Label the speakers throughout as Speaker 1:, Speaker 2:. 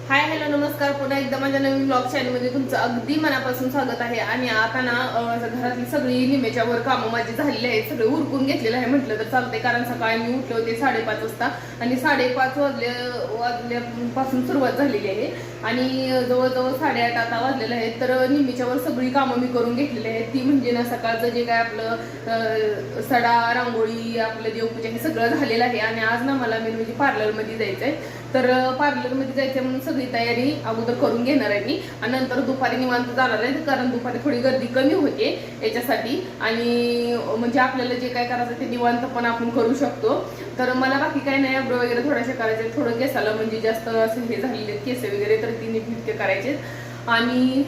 Speaker 1: Hi hello नमस्कार, पुन्हा एकदा माझ्या नवीन ब्लॉग चॅनलमध्ये तुमचं अगदी मनापासून स्वागत आहे. आणि आता ना घरातली सगळी निम्म्याच्या वर कामं माझी झालेली आहेत, सगळं उरकून घेतलेलं आहे म्हटलं तर चालतंय. कारण सकाळी मी उठले होते 5:30 वाजता आणि 5:30 वाजल्यापासून सुरुवात झालेली आहे आणि जवळजवळ 8:30 आता वाजलेलं आहे. तर निम्मीच्या वर सगळी कामं मी करून घेतलेली आहेत. ती म्हणजे ना सकाळचं जे काय आपलं सडा रांगोळी आपलं देवपूजा हे सगळं झालेलं आहे. आणि आज ना मला मेन म्हणजे पार्लरमध्ये जायचं आहे. तर पार्लरमध्ये जायचं म्हणून सगळी तयारी अगोदर करून घेणार आहे मी आणि नंतर दुपारी निवांत जाणार आहे. कारण दुपारी थोडी गर्दी कमी होते याच्यासाठी आणि म्हणजे आपल्याला जे काय करायचं ते निवांत पण आपण करू शकतो. तर मला बाकी काही नाही, आयब्रो वगैरे थोड्याशा करायचे, थोडं केसाला म्हणजे जास्त असं हे झालेले केस वगैरे तर ती नीट करायचे. आणि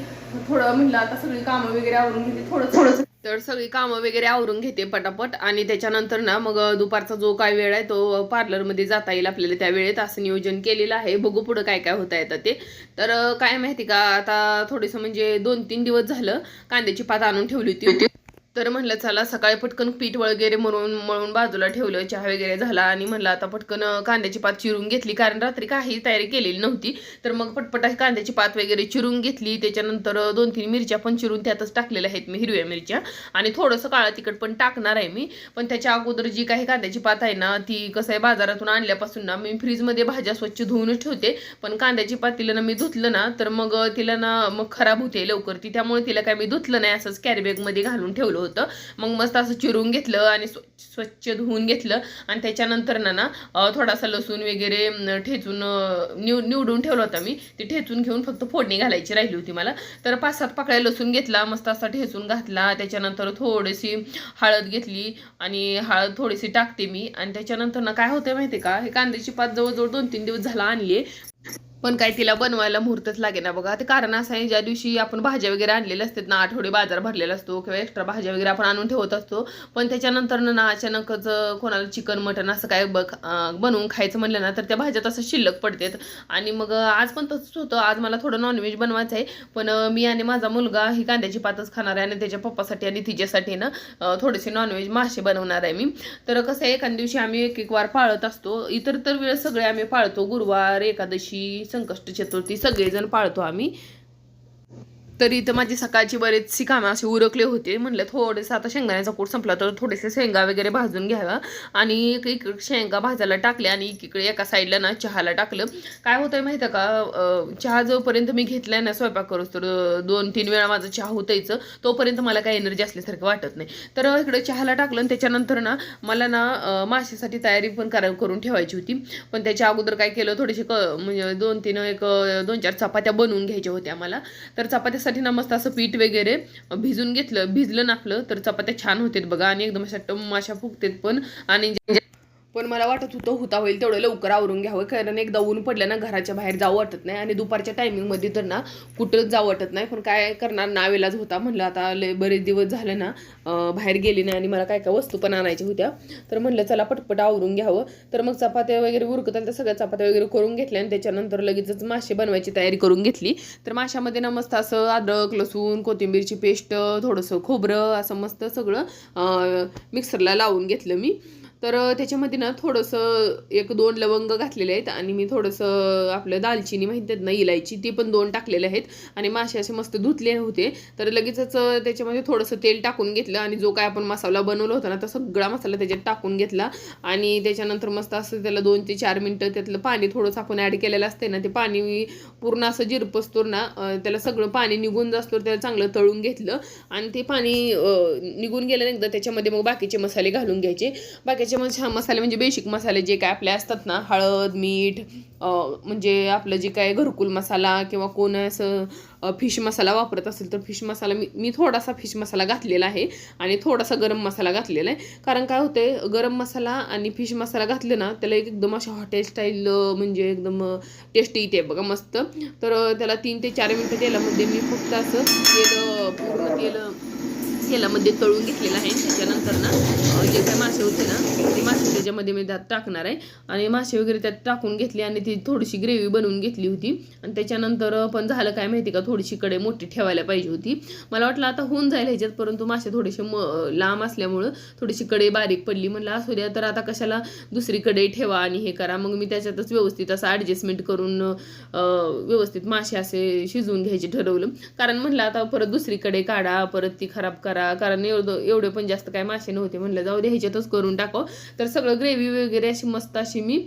Speaker 1: थोडं म्हणलं आता सगळी कामं वगैरे आवरून घेते थोडं तर सगळी कामं वगैरे आवरून घेते पटापट. आणि त्याच्यानंतर ना मग दुपारचा जो काय वेळ आहे तो पार्लरमध्ये जाता येईल आपल्याला त्या वेळेत असं नियोजन केलेलं आहे. बघू पुढं काय काय होता येतं ते. तर काय माहिती का, आता थोडंसं म्हणजे 2-3 दिवस झालं कांद्याची पात आणून ठेवली होती. तर म्हणलं चला सकाळी पटकन पीठ वगैरे मळून बाजूला ठेवलं, चहा वगैरे झाला आणि म्हणलं आता पटकन कांद्याची पात चिरून घेतली, कारण रात्री काही तयारी केलेली नव्हती. तर मग पटपट कांद्याची पात वगैरे चिरून घेतली. त्याच्यानंतर 2-3 मिरच्या पण चिरून त्यातच टाकलेल्या आहेत मी, हिरव्या मिरच्या, आणि थोडंसं काळं तिखट पण टाकणार आहे मी. पण त्याच्या अगोदर जी काही कांद्याची पात आहे ना ती कसं आहे, बाजारातून आणल्यापासून ना मी फ्रीजमध्ये भाज्या स्वच्छ धुवूनच ठेवते. पण कांद्याची पात तिला ना मी धुतलं ना तर मग तिला ना मग खराब होते लवकर ती, त्यामुळे तिला काय मी धुतलं नाही, असंच कॅरीबॅगमध्ये घालून ठेवलं होतं. मग मस्त असं चिरून घेतलं आणि स्वच्छ धुवून घेतलं. आणि त्याच्यानंतर ना थोडासा लसूण वगैरे ठेचून निवडून ठेवला होता मी, ती ठेचून घेऊन फक्त फोडणी घालायची राहिली होती मला. तर 5-7 पाकळ्या लसूण घेतला, मस्त असा ठेचून घातला. त्याच्यानंतर थोडीशी हळद घेतली आणि हळद थोडीशी टाकते मी. आणि त्याच्यानंतर ना काय होतं माहिती का, हे कांद्याची पात जवळजवळ 2-3 दिवस झाला आणली, पण काय तिला बनवायला मुहूर्तच लागे ना बघा. ते कारण असं आहे, ज्या दिवशी आपण भाज्या वगैरे आणलेल्या असतात ना, आठवडे बाजार भरलेला असतो किंवा एक्स्ट्रा भाज्या वगैरे आपण आणून ठेवत असतो, पण त्याच्यानंतर ना अचानकच कोणाला चिकन मटन असं काय बनवून खायचं म्हणलं ना तर त्या भाज्या तसं शिल्लक पडतात. आणि मग आज पण तसंच होतं. आज मला थोडं नॉनव्हेज बनवायचं आहे, पण मी आणि माझा मुलगा ही कांद्याची पातच खाणार आहे आणि त्याच्या पप्पासाठी आणि तिच्यासाठी ना थोडेसे नॉनव्हेज मासे बनवणार आहे मी. तर कसं आहे, एखाद्या दिवशी आम्ही एक वार पाळत असतो, इतर तर वेळेस सगळे आम्ही पाळतो, गुरुवार, एकादशी, संकष्ट चतुर्थी सगळेजण पाळतो आम्ही. तरी इथं माझी सकाळची बरेचशी कामं असे उरकले होते. म्हणलं थोडेसे आता शेंगदाण्याचा कूट संपला तर थोडेसे शेंगा वगैरे भाजून घ्यावा. आणि इकडे शेंगा भाजायला टाकल्या आणि इकडे एका साईडला ना चहाला टाकलं. काय होतंय माहिती आहे का, चहा जोपर्यंत मी घेतलाय ना स्वयंपाक करूच तर 2-3 वेळा माझं चहा होतायचं, तोपर्यंत मला काही एनर्जी असल्यासारखं वाटत नाही. तर इकडे चहाला टाकलं आणि त्याच्यानंतर ना मला ना माशासाठी तयारी पण करून ठेवायची होती. पण त्याच्या अगोदर काय केलं, थोडेसे म्हणजे 2-4 चपात्या बनवून घ्यायच्या होत्या मला. तर चपात्या ना मस्त असं पीठ वगैरे भिजलं नाकलं तर चपात्या छान होतात बघा आणि एकदम अशा माशा फुगतात पण. आणि पण मला वाटत होता होईल तेवढं लवकर आवरून घ्यावं, कारण एकदा ऊन पडलं ना घराच्या बाहेर जाऊ वाटत नाही आणि दुपारच्या टायमिंगमध्ये तर ना कुठंच जाऊ वाटत नाही. पण काय करणार, नावेलाच होता. म्हणलं आता बरेच दिवस झाले ना बाहेर गेली नाही आणि मला काय काय वस्तू पण आणायच्या होत्या, तर म्हणलं चला पटपट आवरून घ्यावं. तर मग चपात्या वगैरे उरकत त्या सगळ्या चपात्या वगैरे करून घेतल्या आणि त्याच्यानंतर लगेचच मासे बनवायची तयारी करून घेतली. तर माशामध्ये ना मस्त असं अद्रक, लसूण, कोथिंबीरची पेस्ट, थोडंसं खोबरं असं मस्त सगळं मिक्सरला लावून घेतलं मी. तर त्याच्यामध्ये ना थोडंसं 1-2 लवंग घातलेले आहेत आणि मी थोडंसं आपलं दालचिनी माहिती आहेत ना, इलायची, ती पण 2 टाकलेले आहेत. आणि मासे असे मस्त धुतले होते. तर लगेचच त्याच्यामध्ये थोडंसं तेल टाकून घेतलं आणि जो काय आपण मसाला बनवला होता ना तो सगळा मसाला त्याच्यात टाकून घेतला. आणि त्याच्यानंतर मस्त असं त्याला 2 ते 4 मिनटं त्यातलं पाणी थोडंसं आपण ॲड केलेलं असते ना, ते पाणी पूर्ण असं जिरपसतोर ना त्याला सगळं पाणी निघून जास्तोर त्याला चांगलं तळून घेतलं. आणि ते पाणी निघून गेल्यानंतर त्याच्यामध्ये मग बाकीचे मसाले घालून घ्यायचे. बाकीचे मसाले म्हणजे बेसिक मसाले जे काय आपले असतात ना, हळद, मीठ, म्हणजे आपलं जे काय घरकुल मसाला किंवा कोण असं फिश मसाला वापरत असेल तर फिश मसाला मी थोडासा फिश मसाला घातलेला आहे आणि थोडासा गरम मसाला घातलेला आहे. कारण काय होते, गरम मसाला आणि फिश मसाला घातले ना त्याला एकदम अशा हॉटेल स्टाईल म्हणजे एकदम टेस्टी येते बघा मस्त. तर त्याला 3 ते 4 मिनटं तेलामध्ये मी फक्त असं पूर्ण तेल तेलामध्ये तळून घेतलेलं आहे. त्याच्यानंतर ना जे काही मासे होते ना ते मासे त्याच्यामध्ये मी त्यात टाकणार आहे आणि मासे वगैरे त्यात टाकून घेतली आणि ती थोडीशी ग्रेव्ही बनवून घेतली होती. आणि त्याच्यानंतर पण झालं काय माहिती का, थोडीशी कढई मोठी ठेवायला पाहिजे होती. मला वाटलं आता होऊन जाईल ह्याच्यात, परंतु मासे थोडेसे लांब असल्यामुळं थोडीशी कढई बारीक पडली. म्हणलं असू द्या तर आता कशाला दुसरी कढई ठेवा आणि हे करा. मग मी त्याच्यातच व्यवस्थित असं ॲडजस्टमेंट करून व्यवस्थित मासे असे शिजवून घ्यायचे ठरवलं. कारण म्हणलं आता परत दुसरीकडे काढा, परत ती खराब करा, कारण एवढे पण जास्त काय मासे नव्हते. म्हणलं जाऊ दे ह्याच्यातच करून टाकावं. तर सगळं ग्रेव्ही वगैरे अशी मस्त अशी मी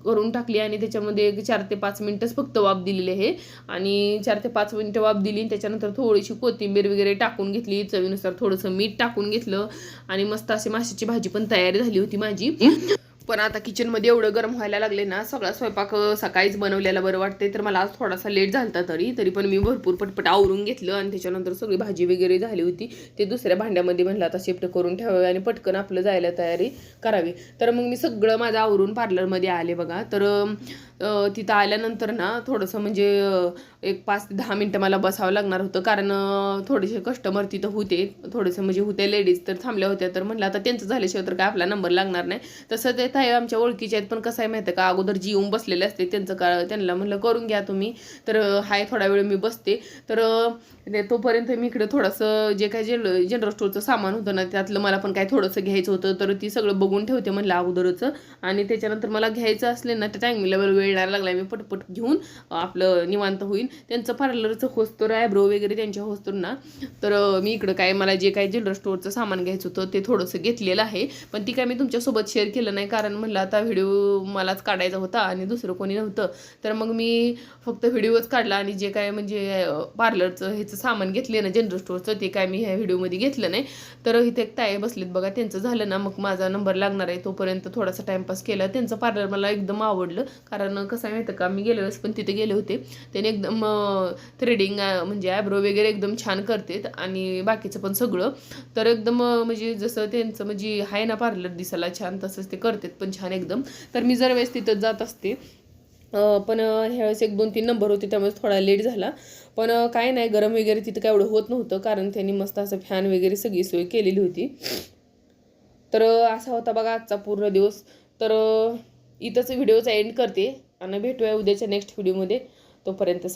Speaker 1: करून टाकली आणि त्याच्यामध्ये 4 ते 5 मिनिटच फक्त वाफ दिलेली आहे. आणि 4 ते 5 मिनिटं वाफ दिली. त्याच्यानंतर थोडीशी कोथिंबीर वगैरे टाकून घेतली, चवीनुसार थोडंसं मीठ टाकून घेतलं आणि मस्त अशी माशाची भाजी पण तयारी झाली होती माझी. पण आता किचनमध्ये एवढं गरम व्हायला लागले ना, सगळा स्वयंपाक सकाळीच बनवलेला बरं वाटते. तर मला आज थोडासा लेट झालता तरी पण मी भरपूर पटपट आवरून घेतलं आणि त्याच्यानंतर सगळी भाजी वगैरे झाली होती. ते दुसऱ्या भांड्यामध्ये म्हणलं आता शिफ्ट करून ठेवावे आणि पटकन आपलं जायला तयारी करावी. तर मग मी सगळं माझं आवरून पार्लरमध्ये आले बघा. तर तिथं आल्यानंतर ना थोडंसं म्हणजे एक 5 ते 10 मिनटं मला बसावं लागणार होतं, कारण थोडेसे कस्टमर तिथं होते, थोडेसे म्हणजे होते लेडीज तर थांबल्या होत्या. तर म्हणलं आता त्यांचं झाल्याशिवाय तर काय आपला नंबर लागणार नाही. तसं ते आहे आमच्या ओळखीचे आहेत, पण कसं आहे माहिती आहे का, अगोदर जी येऊन बसलेले असते त्यांचं त्यांना म्हणलं करून घ्या तुम्ही. तर हाय थोडा वेळ मी बसते. तर तोपर्यंत मी इकडे थोडंसं जे काही जनरल स्टोअरचं सामान होतं ना त्यातलं मला पण काय थोडंसं घ्यायचं होतं, तर ती सगळं बघून ठेवते म्हणलं अगोदरच. आणि त्याच्यानंतर मला घ्यायचं असले ना त्या टायमिंगला वेळ लागला, मी पटपट घेऊन आपलं निवांत होईल. त्यांचं पार्लरचं होस्तर आयब्रो वगैरे त्यांच्या होस्तर ना. तर मी इकडं काय मला जे काही जनरल स्टोअरचं सामान घ्यायचं होतं ते थोडंसं घेतलेलं आहे, पण ती काय मी तुमच्यासोबत शेअर केलं नाही, कारण म्हणलं आता व्हिडिओ मलाच काढायचा होता आणि दुसरं कोणी नव्हतं. तर मग मी फक्त व्हिडिओच काढला आणि जे काय म्हणजे पार्लरचं ह्याचं सामान घेतले ना जनरल स्टोअरचं ते काय मी ह्या व्हिडिओमध्ये घेतलं नाही. तर इथे एक ताई बसलेत बघा, त्यांचं झालं ना मग माझा नंबर लागणार आहे. तोपर्यंत थोडासा टाइमपास केला. त्यांचं पार्लर मला एकदम आवडलं, कारण कसं माहितं का, मी गेल्या वेळेस पण तिथे गेले होते. त्याने एकदम थ्रेडिंग म्हणजे आयब्रो वगैरे एकदम छान करतात आणि बाकीचं पण सगळं. तर एकदम म्हणजे जसं त्यांचं म्हणजे आहे ना पार्लर दिसायला छान, तसंच ते करतात पण छान एकदम. तर मी जर वेळेस तिथं जात असते, पण ह्यावेळेस 1-2-3 नंबर होते त्यामुळे थोडा लेट झाला. पण काय नाही, गरम वगैरे तिथं काय एवढं होत नव्हतं, कारण त्यांनी मस्त असं फॅन वगैरे सगळी सोय केलेली होती. तर असा होता बघा आजचा पूर्ण दिवस. तर इथंच व्हिडिओचा एंड करते आणि भेटूया उद्याच्या नेक्स्ट व्हिडिओमध्ये. तोपर्यंत